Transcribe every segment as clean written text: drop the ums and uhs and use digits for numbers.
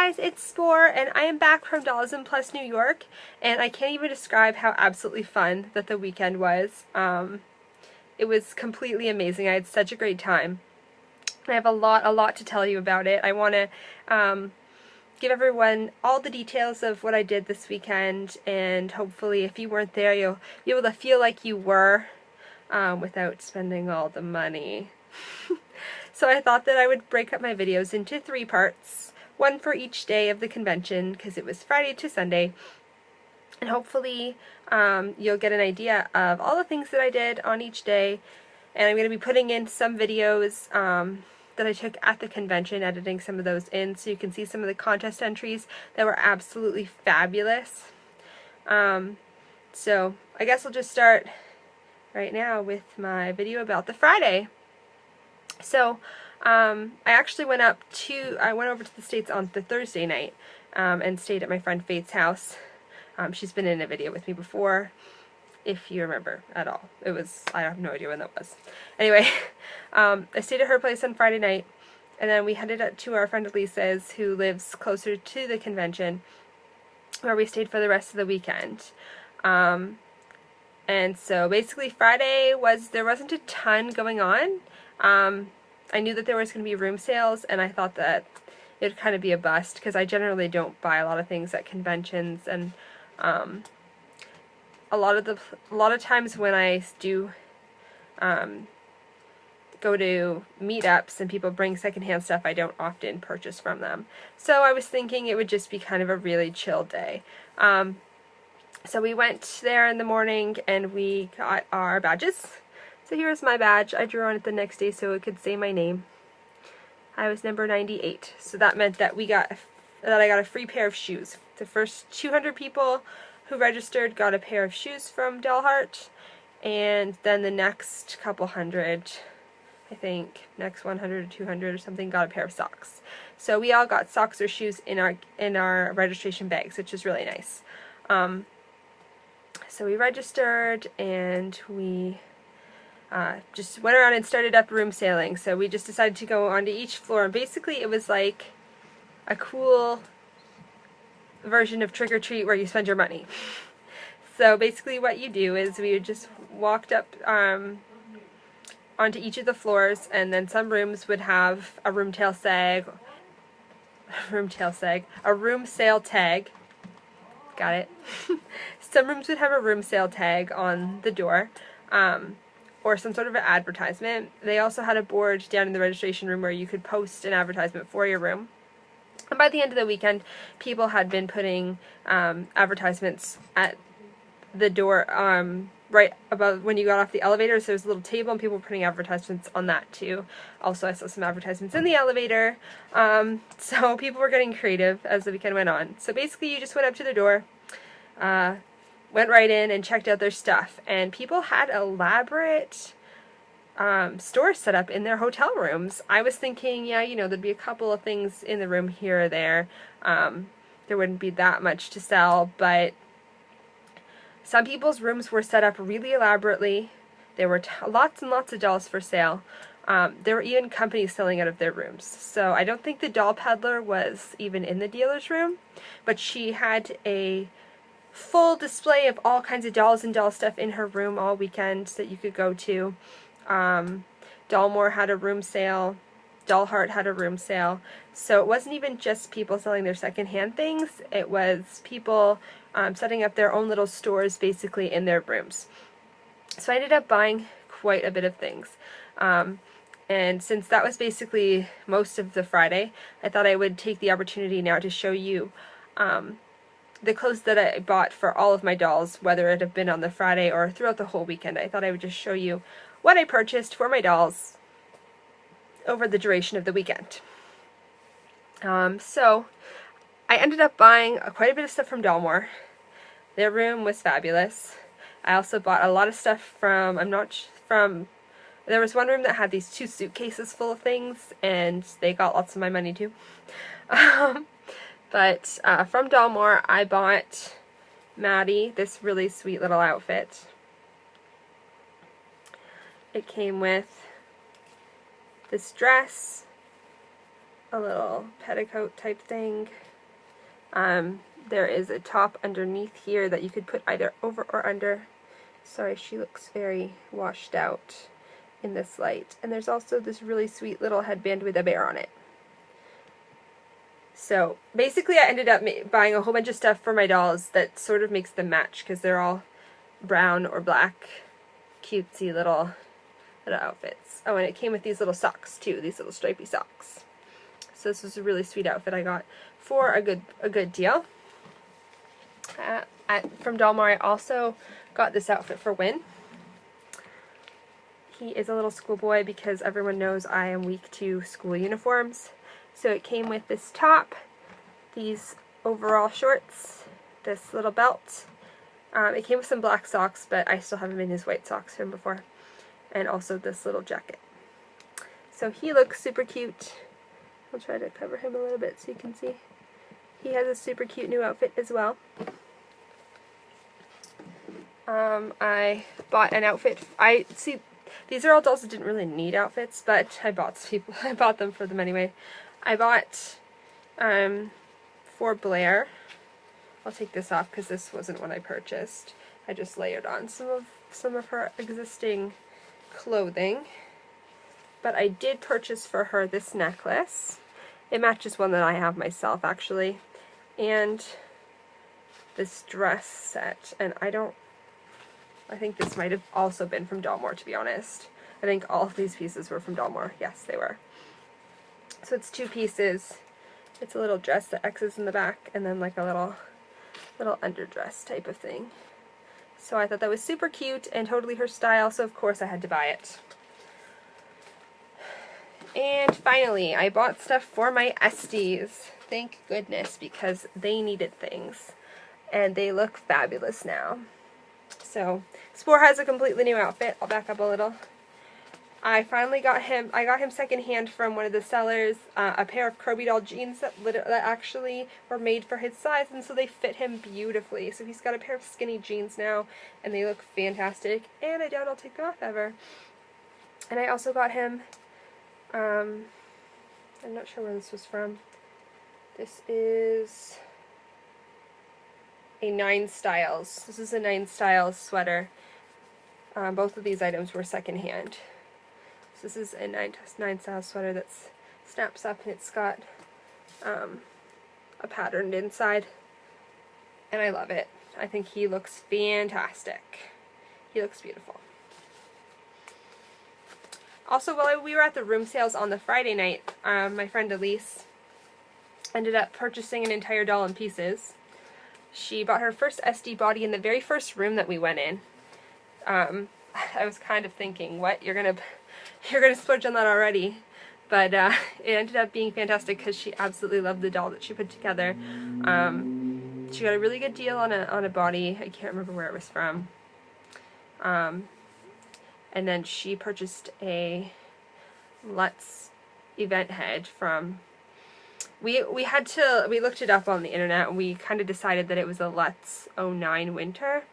guys, it's Spore, and I am back from Dollism plus New York, and I can't even describe how absolutely fun that the weekend was. It was completely amazing. I had such a great time. I have a lot to tell you about it. I want to give everyone all the details of what I did this weekend, and hopefully if you weren't there, you'll be able to feel like you were without spending all the money. So I thought that I would break up my videos into 3 parts, one for each day of the convention, because it was Friday to Sunday, and hopefully you'll get an idea of all the things that I did on each day. And I'm going to be putting in some videos that I took at the convention, editing some of those in, so you can see some of the contest entries that were absolutely fabulous. So I guess I'll just start right now with my video about the Friday. So I actually went over to the States on the Thursday night and stayed at my friend Faith's house. She's been in a video with me before, if you remember at all. I have no idea when that was. Anyway, I stayed at her place on Friday night, and then we headed up to our friend Elisa's, who lives closer to the convention, where we stayed for the rest of the weekend. And so basically Friday there wasn't a ton going on. I knew that there was going to be room sales, and I thought that it would kind of be a bust, because I generally don't buy a lot of things at conventions, and a lot of times when I do go to meetups and people bring secondhand stuff, I don't often purchase from them. So I was thinking it would just be kind of a really chill day. So we went there in the morning and we got our badges. So here's my badge. I drew on it the next day so it could say my name. I was number 98. So that meant that I got a free pair of shoes. The first 200 people who registered got a pair of shoes from Dalhart, and then the next couple hundred, I think, next 100 or 200 or something, got a pair of socks. So we all got socks or shoes in our registration bags, which is really nice. So we registered, and we just went around and started up room sailing. So we just decided to go onto each floor, and basically it was like a cool version of trick or treat where you spend your money. So basically what you do is we just walked up onto each of the floors, and then some rooms would have a room sale tag. Got it. Some rooms would have a room sale tag on the door, or some sort of an advertisement. They also had a board down in the registration room where you could post an advertisement for your room. And by the end of the weekend, people had been putting advertisements at the door, right above when you got off the elevator. So there was a little table, and people were putting advertisements on that too. Also, I saw some advertisements in the elevator. So people were getting creative as the weekend went on. So basically, you just went up to the door, went right in, and checked out their stuff. And people had elaborate stores set up in their hotel rooms. I was thinking, yeah, there'd be a couple of things in the room here or there. There wouldn't be that much to sell, but some people's rooms were set up really elaborately. There were lots and lots of dolls for sale. There were even companies selling out of their rooms. So I don't think the doll peddler was even in the dealer's room, but she had a full display of all kinds of dolls and doll stuff in her room all weekend that you could go to. Dalmore had a room sale. Dalhart had a room sale. So it wasn't even just people selling their secondhand things. It was people setting up their own little stores basically in their rooms. So I ended up buying quite a bit of things. And since that was basically most of the Friday, I thought I would take the opportunity now to show you the clothes that I bought for all of my dolls, whether it had been on the Friday or throughout the whole weekend. I thought I would just show you what I purchased for my dolls over the duration of the weekend. So I ended up buying quite a bit of stuff from Dalmore. Their room was fabulous. I also bought a lot of stuff from, there was one room that had these 2 suitcases full of things, and they got lots of my money too. But from Dalmore, I bought Maddie this really sweet little outfit. It came with this dress, a little petticoat type thing, There is a top underneath here that you could put either over or under. Sorry, she looks very washed out in this light. And there's also this really sweet little headband with a bear on it. So basically I ended up buying a whole bunch of stuff for my dolls that sort of makes them match, because they're all brown or black, cutesy little outfits. Oh, and it came with these little socks too, these little stripy socks. So this was a really sweet outfit I got for a good deal. From Dolmar, I also got this outfit for Win. He is a little schoolboy because everyone knows I am weak to school uniforms. So it came with this top, these overall shorts, this little belt. It came with some black socks, but I still have him in his white socks from before. And also this little jacket. So he looks super cute. I'll try to cover him a little bit so you can see. He has a super cute new outfit as well. I bought an outfit. These are all dolls that didn't really need outfits, but I bought them for them anyway. I bought for Blair. I'll take this off because this wasn't one I purchased. I just layered on some of her existing clothing. But I did purchase for her this necklace. It matches one that I have myself, actually. And this dress set. And I think this might have also been from Dolmar, to be honest. I think all of these pieces were from Dolmar. Yes, they were. So it's 2 pieces. It's a little dress that X's in the back, and then like a little underdress type of thing. So I thought that was super cute and totally her style, so of course I had to buy it. And finally, I bought stuff for my Esties. Thank goodness, because they needed things. And they look fabulous now. So, Spore has a completely new outfit. I'll back up a little. I got him secondhand from one of the sellers, a pair of Kirby doll jeans that actually were made for his size, and so they fit him beautifully. So he's got a pair of skinny jeans now, and they look fantastic, and I doubt I'll take them off ever. And I also got him, I'm not sure where this was from. This is a 9 Styles. This is a 9 Styles sweater. Both of these items were secondhand. So this is a 9 Styles sweater that snaps up, and it's got a patterned inside. And I love it. I think he looks fantastic. He looks beautiful. Also, while we were at the room sales on the Friday night, my friend Elise ended up purchasing an entire doll in pieces. She bought her first SD body in the very first room that we went in. I was kind of thinking, what, you're gonna splurge on that already? But it ended up being fantastic because she absolutely loved the doll that she put together. She got a really good deal on a body. I can't remember where it was from. And then she purchased a Lutz event head from. We looked it up on the internet, and we kind of decided that it was a Lutz 09 winter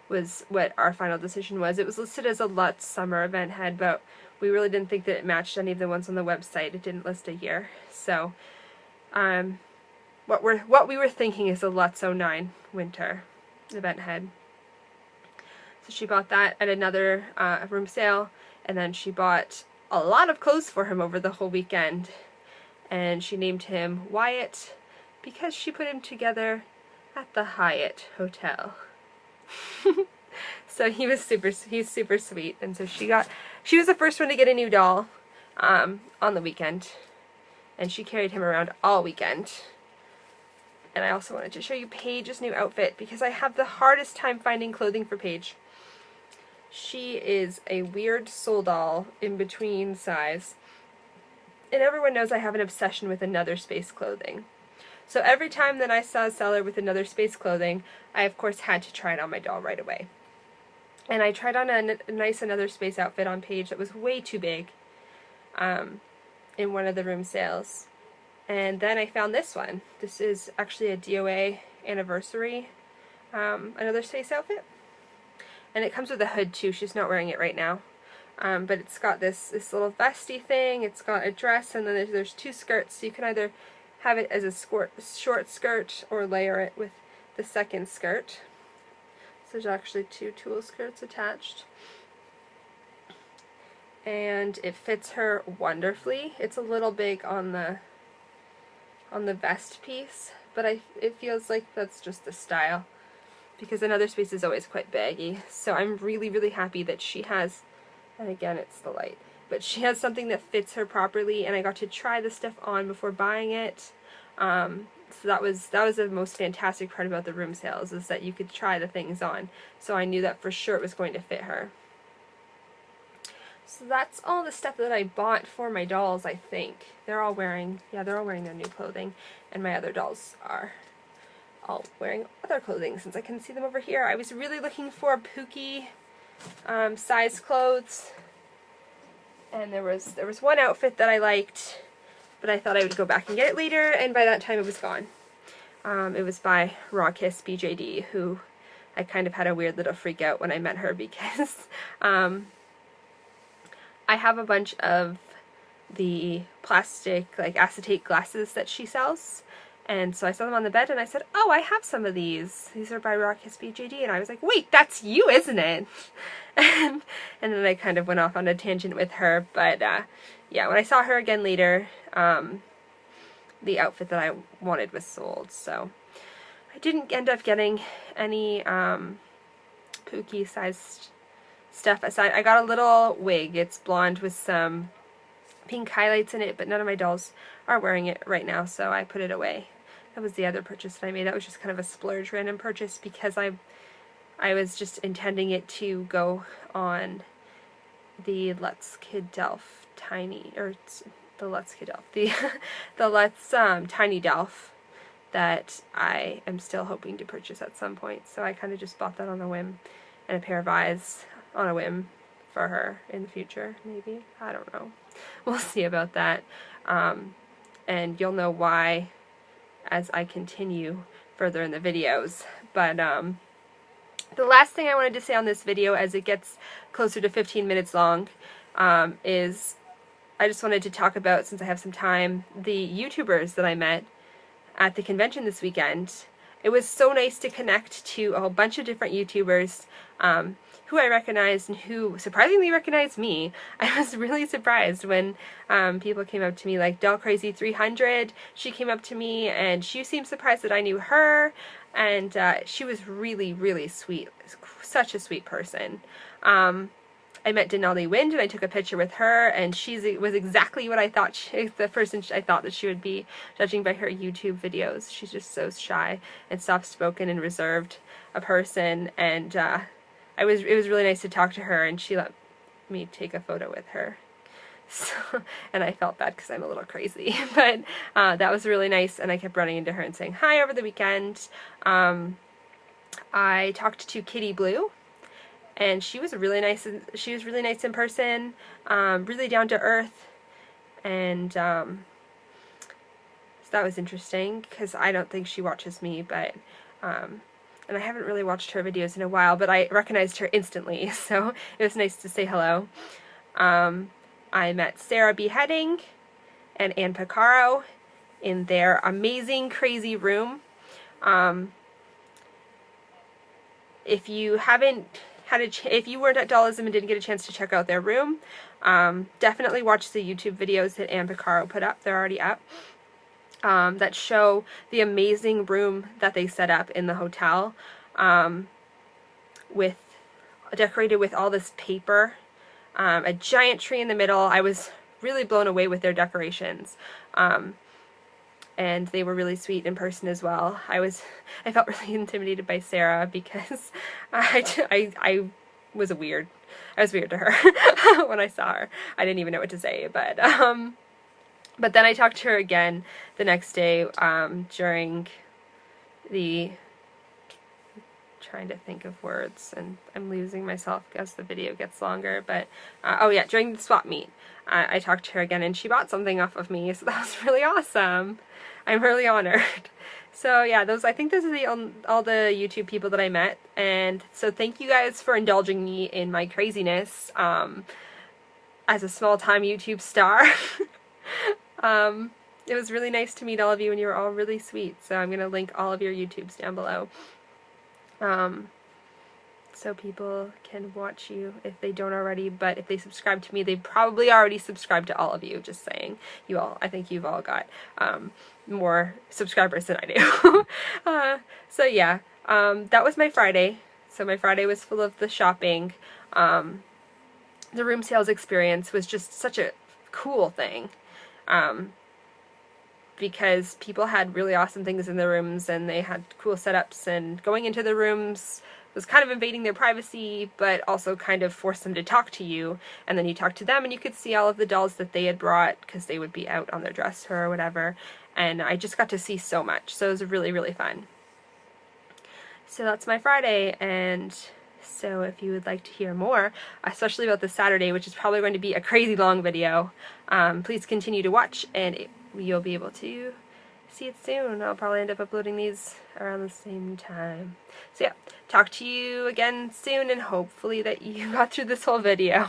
was what our final decision was. It was listed as a Lutz summer event head, but we really didn't think that it matched any of the ones on the website. It didn't list a year. So what we were thinking is a Lutz 09 winter event head. So she bought that at another room sale, and then she bought a lot of clothes for him over the whole weekend. And she named him Wyatt because she put him together at the Hyatt Hotel. So he's super sweet. And so she was the first one to get a new doll on the weekend. And she carried him around all weekend. And I also wanted to show you Paige's new outfit because I have the hardest time finding clothing for Paige. She is a weird soul doll in between size. And everyone knows I have an obsession with another space clothing. So every time that I saw a seller with another space clothing, I of course had to try it on my doll right away. And I tried on a nice another space outfit on Paige that was way too big in one of the room sales. And then I found this one. This is actually a DOA anniversary another space outfit. And it comes with a hood too. She's not wearing it right now. But it's got this little vesty thing, it's got a dress, and then there's 2 skirts, so you can either have it as a short skirt or layer it with the second skirt. So there's actually 2 tulle skirts attached. And it fits her wonderfully. It's a little big on the vest piece, but it feels like that's just the style, because another space is always quite baggy. So I'm really, really happy that she has, and again it's the light, but she has something that fits her properly, and I got to try the stuff on before buying it. So that was the most fantastic part about the room sales, is that you could try the things on. So I knew that for sure it was going to fit her. So that's all the stuff that I bought for my dolls, I think. They're all wearing their new clothing, and my other dolls are all wearing other clothing, since I can see them over here. I was really looking for Pookie size clothes, and there was one outfit that I liked, but I thought I would go back and get it later, and by that time it was gone. It was by Raw Kiss BJD, who I kind of had a weird little freak out when I met her, because I have a bunch of the plastic, like, acetate glasses that she sells, and so I saw them on the bed and I said, oh, I have some of these. These are by Raw Kiss BJD, and I was like, wait, that's you, isn't it? And then I kind of went off on a tangent with her, but yeah, when I saw her again later, the outfit that I wanted was sold, so I didn't end up getting any Pookie sized stuff aside. I got a little wig. It's blonde with some pink highlights in it, but none of my dolls are wearing it right now, so I put it away. That was the other purchase that I made. That was just kind of a splurge random purchase, because I was just intending it to go on the Let's Kid Delph Tiny, or the Let's Kid Delph, the Let's Tiny Delph that I am still hoping to purchase at some point. So I kind of just bought that on a whim, and a pair of eyes on a whim for her in the future, maybe. I don't know. We'll see about that. And you'll know why as I continue further in the videos. But the last thing I wanted to say on this video, as it gets closer to 15 minutes long, is I just wanted to talk about, since I have some time, the YouTubers that I met at the convention this weekend. It was so nice to connect to a whole bunch of different YouTubers who I recognized and who surprisingly recognized me. I was really surprised when people came up to me, like Doll Crazy 300. She came up to me and she seemed surprised that I knew her, and she was really, really sweet. Such a sweet person. I met Denali Wind and I took a picture with her, and she was exactly what I thought the person I thought that she would be, judging by her YouTube videos. She's just so shy and soft-spoken and reserved a person, and it was really nice to talk to her, and she let me take a photo with her. So, and I felt bad because I'm a little crazy, but that was really nice, and I kept running into her and saying hi over the weekend. I talked to Kitty Blue, and she was really nice in person, really down to earth, and so that was interesting, because I don't think she watches me, but and I haven't really watched her videos in a while, but I recognized her instantly, so it was nice to say hello. I met Sarah Beheading and Ann Picaro in their amazing, crazy room. If you haven't if you weren't at Dollism and didn't get a chance to check out their room, definitely watch the YouTube videos that Ann Picaro put up. They're already up. That show the amazing room that they set up in the hotel, decorated with all this paper, a giant tree in the middle. I was really blown away with their decorations. And they were really sweet in person as well. I felt really intimidated by Sarah, because I was weird. I was weird to her when I saw her. I didn't even know what to say, but then I talked to her again the next day during the, trying to think of words, and I'm losing myself as the video gets longer, but oh yeah, during the swap meet, I talked to her again, and she bought something off of me, so that was really awesome. I'm really honored. So yeah, I think those are all the YouTube people that I met, and so thank you guys for indulging me in my craziness as a small-time YouTube star. it was really nice to meet all of you, and you were all really sweet. So I'm going to link all of your YouTubes down below. So people can watch you if they don't already, but if they subscribe to me, they probably already subscribed to all of you, just saying. You all, I think you've all got more subscribers than I do. So yeah, that was my Friday. So my Friday was full of the shopping. The room sales experience was just such a cool thing. Because people had really awesome things in the rooms, and they had cool setups, and going into the rooms was kind of invading their privacy, but also kind of forced them to talk to you, and then you talk to them and you could see all of the dolls that they had brought, because they would be out on their dresser or whatever, and I just got to see so much, so it was really, really fun. So that's my Friday, and so if you would like to hear more, especially about this Saturday, which is probably going to be a crazy long video, please continue to watch, and you'll be able to see it soon. I'll probably end up uploading these around the same time. So yeah, talk to you again soon, and hopefully that you got through this whole video.